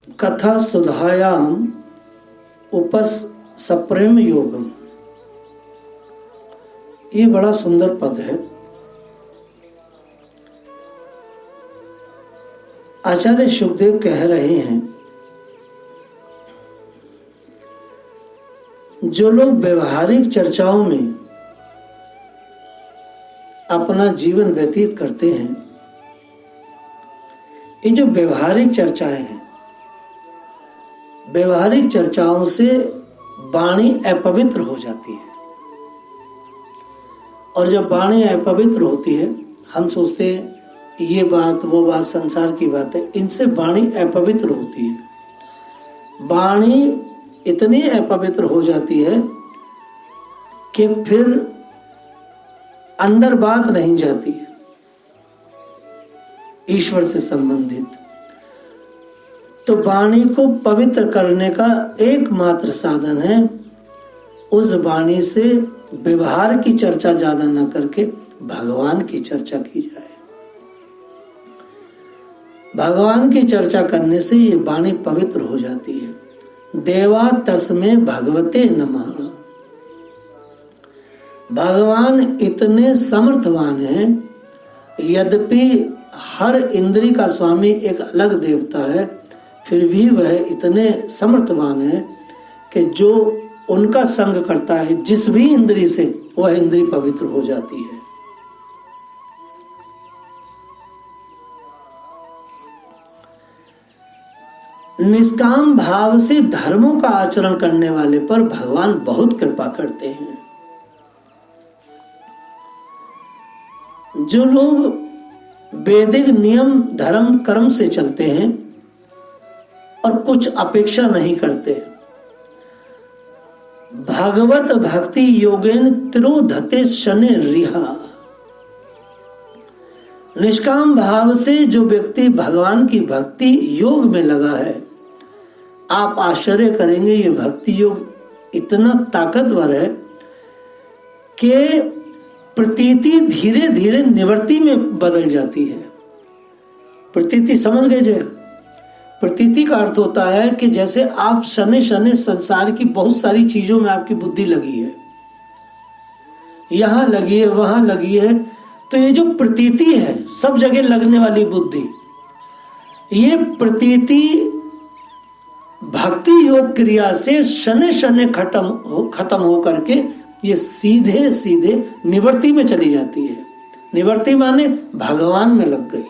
कथा सुधायाम उपस सप्रेम योगम। ये बड़ा सुंदर पद है। आचार्य शुकदेव कह रहे हैं, जो लोग व्यवहारिक चर्चाओं में अपना जीवन व्यतीत करते हैं, ये जो व्यवहारिक चर्चाएं हैं, व्यवहारिक चर्चाओं से वाणी अपवित्र हो जाती है। और जब वाणी अपवित्र होती है, हम सोचते हैं ये बात वो बात संसार की बात है, इनसे वाणी अपवित्र होती है। वाणी इतनी अपवित्र हो जाती है कि फिर अंदर बात नहीं जाती ईश्वर से संबंधित। तो वाणी को पवित्र करने का एकमात्र साधन है उस वाणी से व्यवहार की चर्चा ज्यादा न करके भगवान की चर्चा की जाए। भगवान की चर्चा करने से ये वाणी पवित्र हो जाती है। देवा तस्मै भगवते नमः। भगवान इतने समर्थवान हैं, यद्यपि हर इंद्री का स्वामी एक अलग देवता है, फिर भी वह इतने समर्थवान है कि जो उनका संग करता है जिस भी इंद्री से, वह इंद्री पवित्र हो जाती है। निष्काम भाव से धर्मों का आचरण करने वाले पर भगवान बहुत कृपा करते हैं। जो लोग वैदिक नियम धर्म कर्म से चलते हैं और कुछ अपेक्षा नहीं करते, भगवत भक्ति योगेन तिरोधते शनि रिहा। निष्काम भाव से जो व्यक्ति भगवान की भक्ति योग में लगा है, आप आश्चर्य करेंगे, ये भक्ति योग इतना ताकतवर है कि प्रतीति धीरे धीरे निवृत्ति में बदल जाती है। प्रतीति समझ गए जो? प्रतीति का अर्थ होता है कि जैसे आप शनि शनि संसार की बहुत सारी चीजों में आपकी बुद्धि लगी है, यहां लगी है वहां लगी है, तो ये जो प्रतीति है, सब जगह लगने वाली बुद्धि, ये प्रतीति भक्ति योग क्रिया से शनि शनि खत्म हो करके ये सीधे सीधे निवृत्ति में चली जाती है। निवृत्ति माने भगवान में लग गई।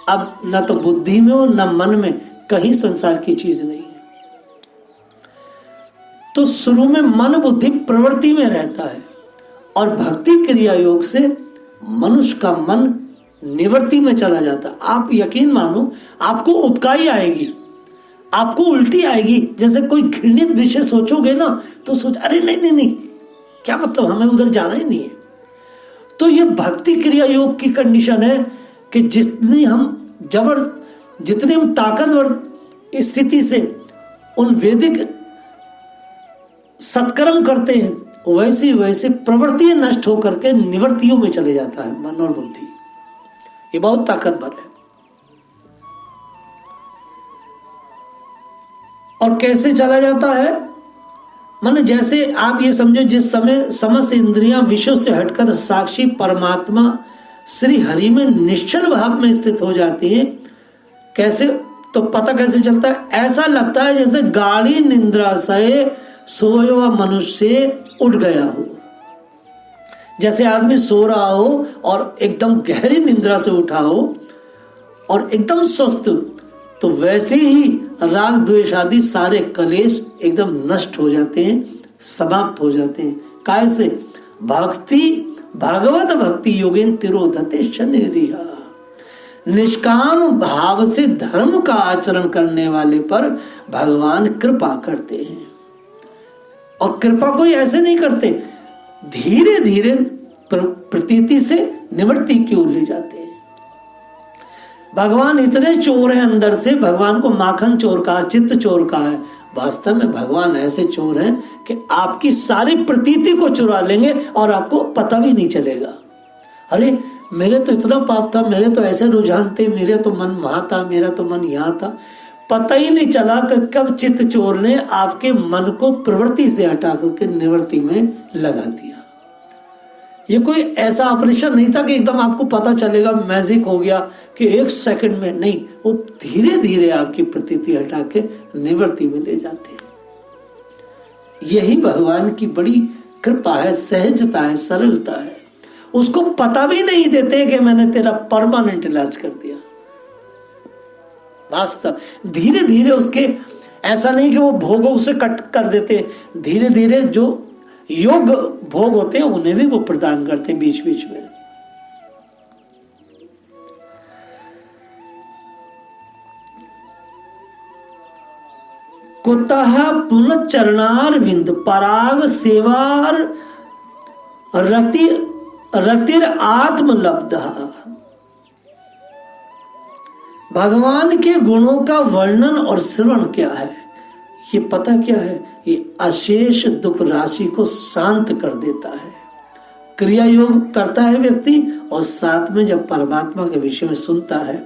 अब न तो बुद्धि में हो न मन में, कहीं संसार की चीज नहीं है। तो शुरू में मन बुद्धि प्रवृत्ति में रहता है और भक्ति क्रिया योग से मनुष्य का मन निवृत्ति में चला जाता। आप यकीन मानो, आपको उपकाई आएगी, आपको उल्टी आएगी। जैसे कोई घृणित विषय सोचोगे ना, तो सोच अरे नहीं नहीं, क्या मतलब, हमें उधर जाना ही नहीं है। तो ये भक्ति क्रिया योग की कंडीशन है कि जितनी हम ताकतवर स्थिति से उन वैदिक सत्कर्म करते हैं, वैसे वैसे प्रवृत्ति नष्ट होकर के निवृत्तियों में चले जाता है मन और बुद्धि। ये बहुत ताकतवर है। और कैसे चला जाता है? माने जैसे आप ये समझो, जिस समय समस्त इंद्रियां विषयों से हटकर साक्षी परमात्मा श्री हरि में निश्चल भाव में स्थित हो जाती है। कैसे? तो पता कैसे चलता है? ऐसा लगता है जैसे गाढ़ी निंद्रा से सोया हुआ मनुष्य उठ गया हो। जैसे आदमी सो रहा हो और एकदम गहरी निंद्रा से उठा हो और एकदम स्वस्थ, तो वैसे ही राग द्वेष आदि सारे कलेश एकदम नष्ट हो जाते हैं, समाप्त हो जाते हैं। कैसे? भागवत भक्ति योगेन तिरोधते शनि रिहा। निष्काम भाव से धर्म का आचरण करने वाले पर भगवान कृपा करते हैं। और कृपा कोई ऐसे नहीं करते, धीरे धीरे प्रतीति से निवृत्ति की ओर ले जाते हैं। भगवान इतने चोर हैं अंदर से, भगवान को माखन चोर कहा, चित्त चोर कहा है। वास्तव में भगवान ऐसे चोर हैं कि आपकी सारी प्रतीति को चुरा लेंगे और आपको पता भी नहीं चलेगा। अरे मेरे तो इतना पाप था, मेरे तो ऐसे रुझान थे, मेरे तो मन वहां था, मेरा तो मन यहाँ था। पता ही नहीं चला कि कब चित्त चोर ने आपके मन को प्रवृत्ति से हटा करके निवृत्ति में लगा दिया। ये कोई ऐसा ऑपरेशन नहीं था कि एकदम आपको पता चलेगा, मैजिक हो गया कि 1 सेकंड में, नहीं, वो धीरे धीरे आपकी प्रतीति हटा के निवृत्ति में ले जाते हैं। यही भगवान की बड़ी कृपा है, सहजता है, सरलता है। उसको पता भी नहीं देते कि मैंने तेरा परमानेंट इलाज कर दिया। वास्तव धीरे धीरे उसके, ऐसा नहीं कि वो भोगों से कट कर देते, धीरे धीरे जो योग भोग होते हैं उन्हें भी वो प्रदान करते हैं बीच बीच में। कुतः पुनश्चरणारविंद पराग सेवार रतिर आत्मलब्धः। भगवान के गुणों का वर्णन और श्रवण क्या है? ये पता क्या है? ये अशेष दुख राशि को शांत कर देता है। क्रिया योग करता है व्यक्ति, और साथ में जब परमात्मा के विषय में सुनता है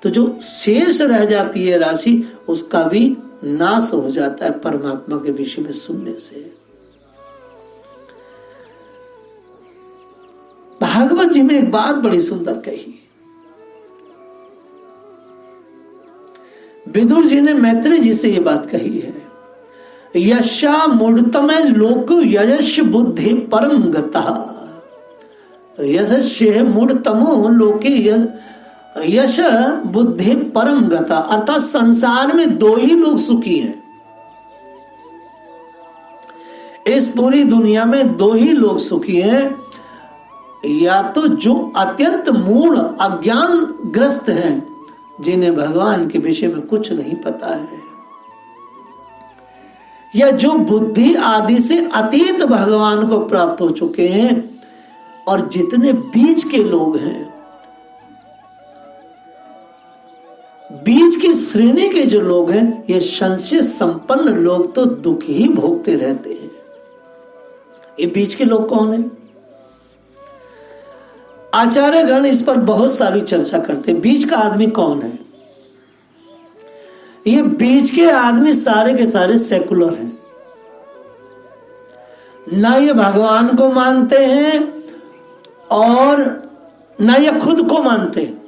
तो जो शेष रह जाती है राशि, उसका भी नाश हो जाता है परमात्मा के विषय में सुनने से। भागवत जी में एक बात बड़ी सुंदर कही। विदुर जी ने मैत्री जी से ये बात कही है, यशा मूढ़तम लोक यश बुद्धि परम गता। यशस्य मूढ़तमो लोके यश बुद्धि परम गता। अर्थात संसार में 2 ही लोग सुखी हैं। इस पूरी दुनिया में 2 ही लोग सुखी हैं, या तो जो अत्यंत मूढ़ अज्ञान ग्रस्त हैं, जिन्हें भगवान के विषय में कुछ नहीं पता है, या जो बुद्धि आदि से अतीत भगवान को प्राप्त हो चुके हैं। और जितने बीच के लोग हैं, बीच की श्रेणी के जो लोग हैं, ये संशय संपन्न लोग तो दुख ही भोगते रहते हैं। ये बीच के लोग कौन है? आचार्य गण इस पर बहुत सारी चर्चा करते हैं। बीच का आदमी कौन है? ये बीच के आदमी सारे के सारे सेकुलर हैं। ना ये भगवान को मानते हैं और ना ये खुद को मानते हैं।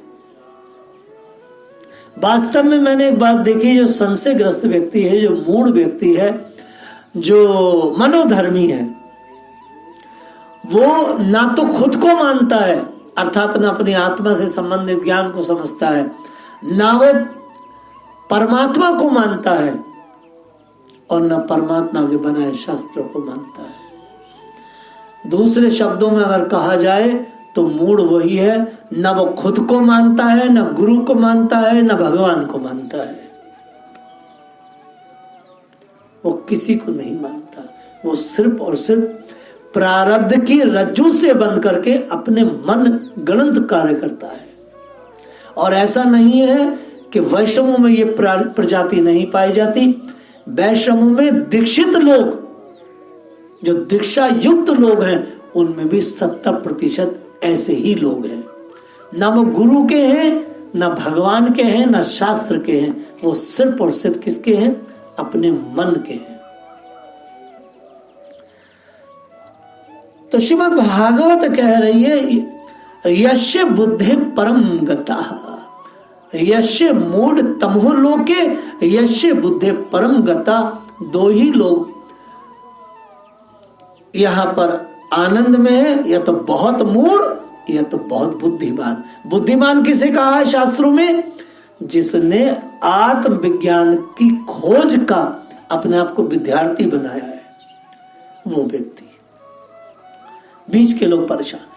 वास्तव में मैंने एक बात देखी, जो संशयग्रस्त व्यक्ति है, जो मूढ़ व्यक्ति है, जो मनोधर्मी है, वो ना तो खुद को मानता है, अर्थात ना अपनी आत्मा से संबंधित ज्ञान को समझता है, ना वो परमात्मा को मानता है, और ना परमात्मा के बनाए शास्त्रों को मानता है। दूसरे शब्दों में अगर कहा जाए तो मूढ़ वही है, ना वो खुद को मानता है, ना गुरु को मानता है, ना भगवान को मानता है। वो किसी को नहीं मानता। वो सिर्फ और सिर्फ प्रारब्ध की रज्जू से बंद करके अपने मन गणंत कार्य करता है। और ऐसा नहीं है कि वैष्णवों में ये प्रजाति नहीं पाई जाती। वैष्णवों में दीक्षित लोग, जो दीक्षा युक्त लोग हैं, उनमें भी 70% ऐसे ही लोग हैं। ना वो गुरु के हैं, ना भगवान के हैं, ना शास्त्र के हैं। वो सिर्फ और सिर्फ किसके हैं? अपने मन के हैं। तो श्रीमद् भागवत कह रही है, यस्य बुद्धि परम गता, यस्य मूढ़ तमो लोके यस्य बुद्धि परम गता। 2 ही लोग यहां पर आनंद में है, या तो बहुत मूढ़ या तो बहुत बुद्धिमान। बुद्धिमान किसे कहा है शास्त्रों में? जिसने आत्मविज्ञान की खोज का अपने आप को विद्यार्थी बनाया है, वो व्यक्ति। बीच के लोग परेशान हैं।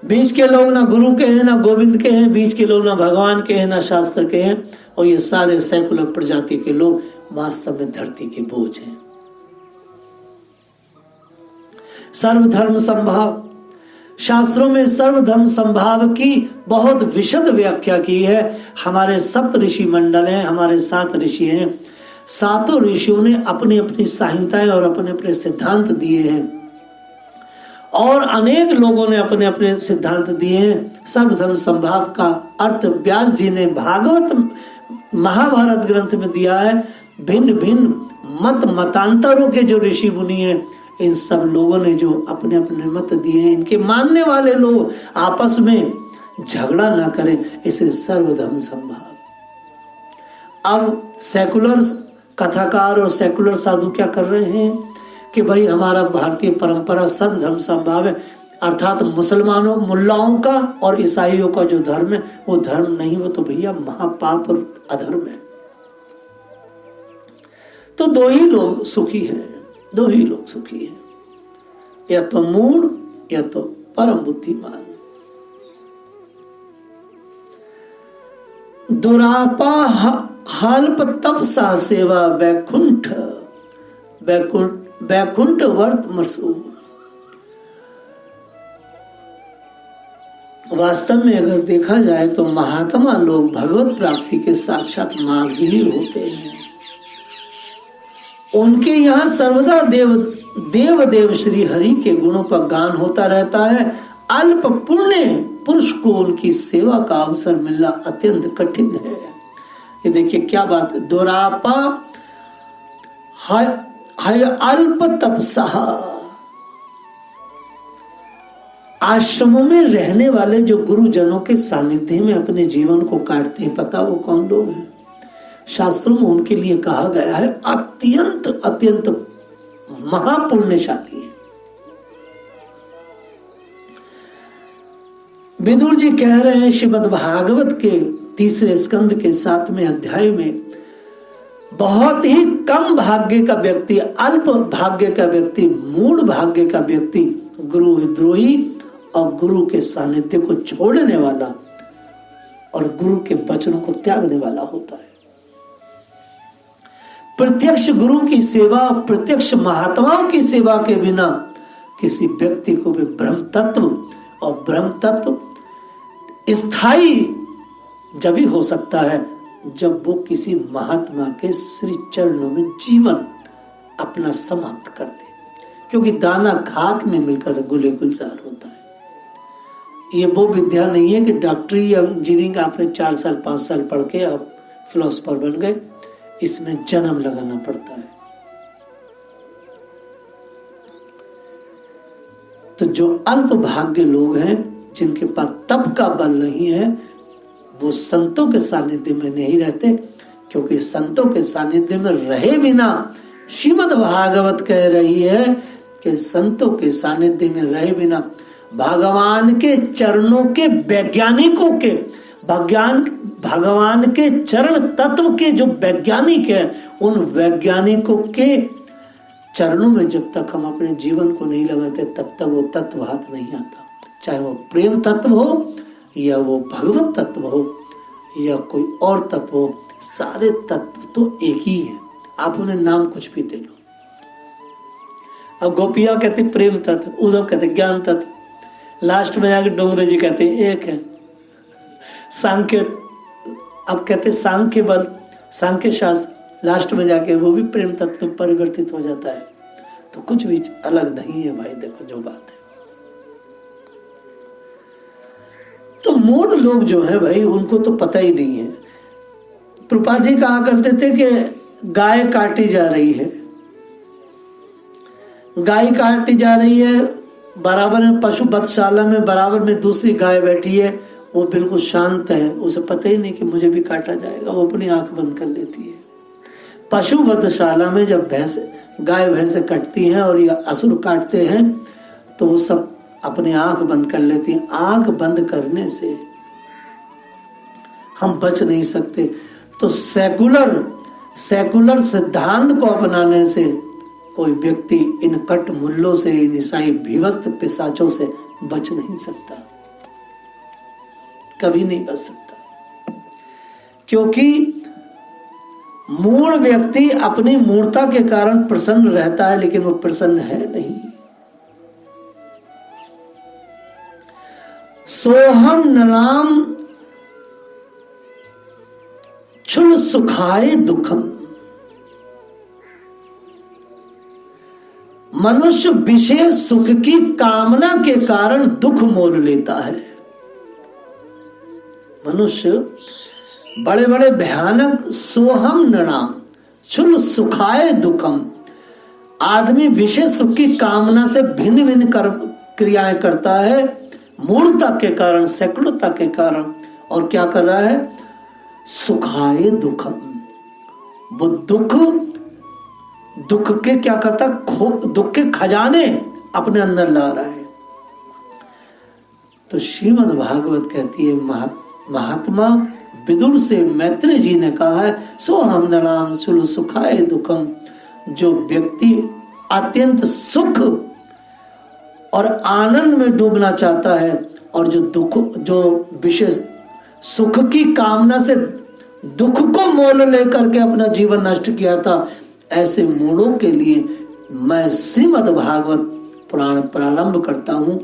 बीच के लोग ना गुरु के हैं, ना गोविंद के हैं। बीच के लोग ना भगवान के हैं, ना शास्त्र के हैं। और ये सारे सेकुलर प्रजाति के लोग वास्तव में धरती के बोझ हैं। सर्वधर्म संभाव, शास्त्रों में सर्वधर्म संभाव की बहुत विशद व्याख्या की है। हमारे 7 ऋषि मंडल हैं, हमारे 7 ऋषि हैं। 7 ऋषियों ने अपनी अपनी संहिताएं और अपने अपने सिद्धांत दिए हैं, और अनेक लोगों ने अपने अपने सिद्धांत दिए हैं। सर्वधर्म संभाव का अर्थ व्यास जी ने भागवत महाभारत ग्रंथ में दिया है, भिन्न भिन्न मत मतांतरों के जो ऋषि मुनि हैं, इन सब लोगों ने जो अपने अपने मत दिए हैं, इनके मानने वाले लोग आपस में झगड़ा ना करें, इसे सर्वधर्म संभाव। अब सेकुलर कथाकार और सेकुलर साधु क्या कर रहे हैं कि भाई हमारा भारतीय परंपरा सर्वधर्म संभाव है, अर्थात मुसलमानों मुल्लाओं का और ईसाइयों का जो धर्म है वो धर्म नहीं, वो तो भैया महापाप और अधर्म है। तो दो ही लोग सुखी हैं, दो ही लोग सुखी हैं, या तो मूढ़ या तो परम बुद्धिमान। दुरापा हाल्प तप सा सेवा बैकुंठ बैकुंठ बैकुंठ वर्त मरसू। वास्तव में अगर देखा जाए तो महात्मा लोग भगवत प्राप्ति के साक्षात मार्ग ही होते हैं। उनके यहाँ सर्वदा देव श्री हरि के गुणों का गान होता रहता है। अल्प पुण्य पुरुष को उनकी सेवा का अवसर मिलना अत्यंत कठिन है। ये देखिए क्या बात है, दुरापा है अल्प तपसा। आश्रमों में रहने वाले जो गुरुजनों के सानिध्य में अपने जीवन को काटते हैं, पता वो कौन लोग हैं? शास्त्रों में उनके लिए कहा गया है अत्यंत अत्यंत महापुण्यशाली है। विदुर जी कह रहे हैं श्रीमद् भागवत के 3 स्कंद के 7वें अध्याय में, बहुत ही कम भाग्य का व्यक्ति, अल्प भाग्य का व्यक्ति, मूढ़ भाग्य का व्यक्ति गुरुद्रोही और गुरु के सानिध्य को छोड़ने वाला और गुरु के वचनों को त्यागने वाला होता है। प्रत्यक्ष गुरु की सेवा, प्रत्यक्ष महात्माओं की सेवा के बिना किसी व्यक्ति को भी ब्रह्म तत्व, और ब्रह्म तत्व स्थायी जब ही हो सकता है जब वो किसी महात्मा के श्री चरणों में जीवन अपना समाप्त कर दे, क्योंकि दाना खाक में मिलकर गुले गुलजार होता है। ये वो विद्या नहीं है कि डॉक्टरी या इंजीनियरिंग आपने 4 साल 5 साल पढ़ के आप फिलोसोफर बन गए। इसमें जन्म लगाना पड़ता है। तो जो अल्प भाग्य लोग हैं, जिनके पास तप का बल नहीं है, वो संतों के सानिध्य में नहीं रहते, क्योंकि संतों के सानिध्य में रहे बिना, श्रीमद् भागवत कह रही है कि संतों के सानिध्य में रहे बिना भगवान के चरणों के वैज्ञानिकों के भगवान के चरण तत्व के जो वैज्ञानिक हैं, उन वैज्ञानिकों के चरणों में जब तक हम अपने जीवन को नहीं लगाते, तब तक वो तत्व हाथ नहीं आता। चाहे वो प्रेम तत्व हो या वो भगवत तत्व हो या कोई और तत्व हो, सारे तत्व तो एक ही है। आप उन्हें नाम कुछ भी दे लो। अब गोपियां कहती प्रेम तत्व, उद्धव कहते ज्ञान तत्व, लास्ट में आके डोंगरे जी कहते एक है। सांख्य अब कहते सांख्य बल, सांख्य शास्त्र, लास्ट में जाके वो भी प्रेम तत्व में परिवर्तित हो जाता है। तो कुछ भी अलग नहीं है भाई। देखो जो बात है, तो मूढ़ लोग जो है भाई, उनको तो पता ही नहीं है। प्रभुपाद जी कहा करते थे कि गाय काटी जा रही है, गाय काटी जा रही है, बराबर में पशु वधशाला में बराबर में दूसरी गाय बैठी है, वो बिल्कुल शांत है, उसे पता ही नहीं कि मुझे भी काटा जाएगा, वो अपनी आंख बंद कर लेती है। पशु वधशाला में जब गाय भैंसे कटती हैं और ये असुर काटते हैं, तो वो सब अपनी आंख बंद कर लेती हैं। आंख बंद करने से हम बच नहीं सकते। तो सेकुलर सिद्धांत को अपनाने से कोई व्यक्ति इन कट मुल्लों से, इन ईसाई भीवस्त पिशाचों से बच नहीं सकता, कभी नहीं बच सकता। क्योंकि मूढ़ व्यक्ति अपनी मूर्खता के कारण प्रसन्न रहता है, लेकिन वो प्रसन्न है नहीं। सोहम नराम छुल सुखाए दुखम। मनुष्य विशेष सुख की कामना के कारण दुख मोल लेता है। मनुष्य बड़े बड़े भयानक सोहम नृणाम चुल सुखाए दुखम। आदमी विषय सुख की कामना से भिन्न भिन्न क्रियाएं करता है मूढ़ता के कारण, सेकुलरता के कारण, और क्या कर रहा है? सुखाए दुखम। वो दुख के क्या करता? दुख के खजाने अपने अंदर ला रहा है। तो श्रीमद् भागवत कहती है, महात्मा विदुर से मैत्री जी ने कहा है, सो हम नराम सुल सुखाए दुखम। जो व्यक्ति अत्यंत सुख और आनंद में डूबना चाहता है और जो विशेष सुख की कामना से दुख को मोल लेकर के अपना जीवन नष्ट किया था, ऐसे मूढ़ों के लिए मैं श्रीमद् भागवत पुराण प्रारंभ करता हूं,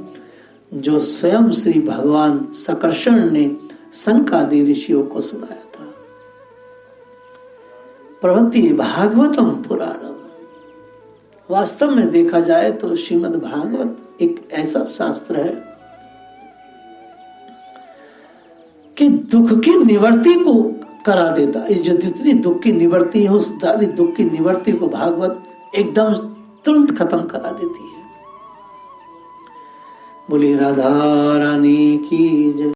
जो स्वयं श्री भगवान सकर्षण ने सनकादि ऋषियों को सुनाया था। प्रवृत्ति भागवतम पुराणम। वास्तव में देखा जाए तो श्रीमद् भागवत एक ऐसा शास्त्र है कि दुख की निवृत्ति को करा देता है। जो जितनी दुख की निवृत्ति है, उस सारी दुख की निवृत्ति को भागवत एकदम तुरंत खत्म करा देती है। बोली राधा रानी की जय।